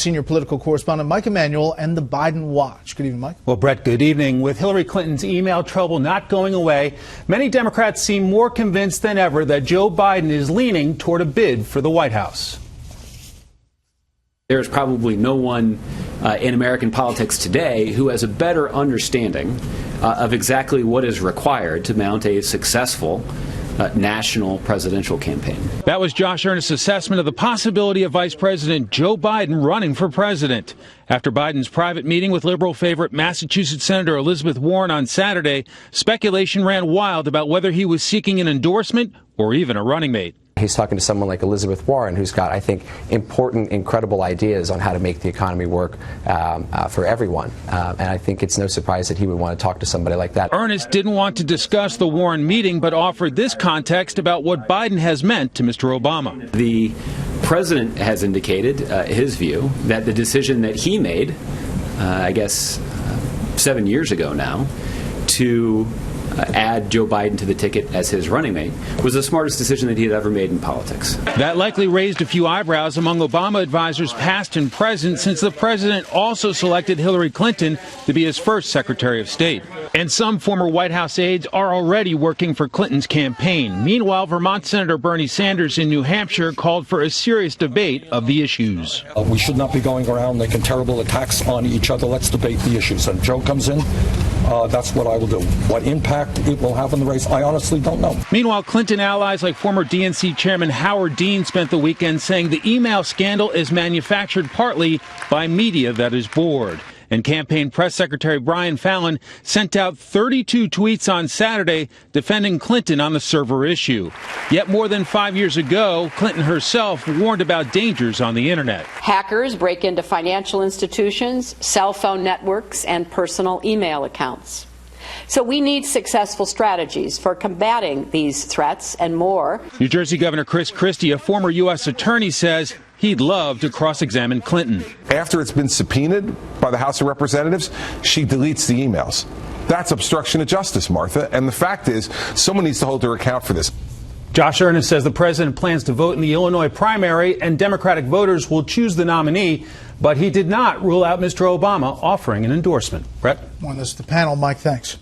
Senior political correspondent Mike Emanuel and the Biden Watch. Good evening, Mike. Well, Bret, good evening. With Hillary Clinton's email trouble not going away, many Democrats seem more convinced than ever that Joe Biden is leaning toward a bid for the White House. There's probably no one in American politics today who has a better understanding of exactly what is required to mount a successful national presidential campaign. That was Josh Earnest's assessment of the possibility of Vice President Joe Biden running for president. After Biden's private meeting with liberal favorite Massachusetts Senator Elizabeth Warren on Saturday, speculation ran wild about whether he was seeking an endorsement or even a running mate. He's talking to someone like Elizabeth Warren, who's got, I think, important, incredible ideas on how to make the economy work for everyone. And I think it's no surprise that he would want to talk to somebody like that. Earnest didn't want to discuss the Warren meeting, but offered this context about what Biden has meant to Mr. Obama. The president has indicated his view that the decision that he made, I guess, 7 years ago now, to add Joe Biden to the ticket as his running mate was the smartest decision that he had ever made in politics. That likely raised a few eyebrows among Obama advisors past and present, since the president also selected Hillary Clinton to be his first Secretary of State. And some former White House aides are already working for Clinton's campaign. Meanwhile, Vermont Senator Bernie Sanders in New Hampshire called for a serious debate of the issues. We should not be going around making terrible attacks on each other. Let's debate the issues. And Joe comes in, that's what I will do. What impact it will have on the race, I honestly don't know. Meanwhile, Clinton allies like former DNC Chairman Howard Dean spent the weekend saying the email scandal is manufactured partly by media that is bored. And campaign press secretary Brian Fallon sent out 32 tweets on Saturday defending Clinton on the server issue. Yet more than 5 years ago, Clinton herself warned about dangers on the internet. Hackers break into financial institutions, cell phone networks, and personal email accounts. So we need successful strategies for combating these threats and more. New Jersey Governor Chris Christie, a former U.S. attorney, says he'd love to cross-examine Clinton. After it's been subpoenaed by the House of Representatives, she deletes the emails. That's obstruction of justice, Martha. And the fact is, someone needs to hold her account for this. Josh Earnest says the president plans to vote in the Illinois primary and Democratic voters will choose the nominee, but he did not rule out Mr. Obama offering an endorsement. Bret? Well, this is the panel. Mike, thanks.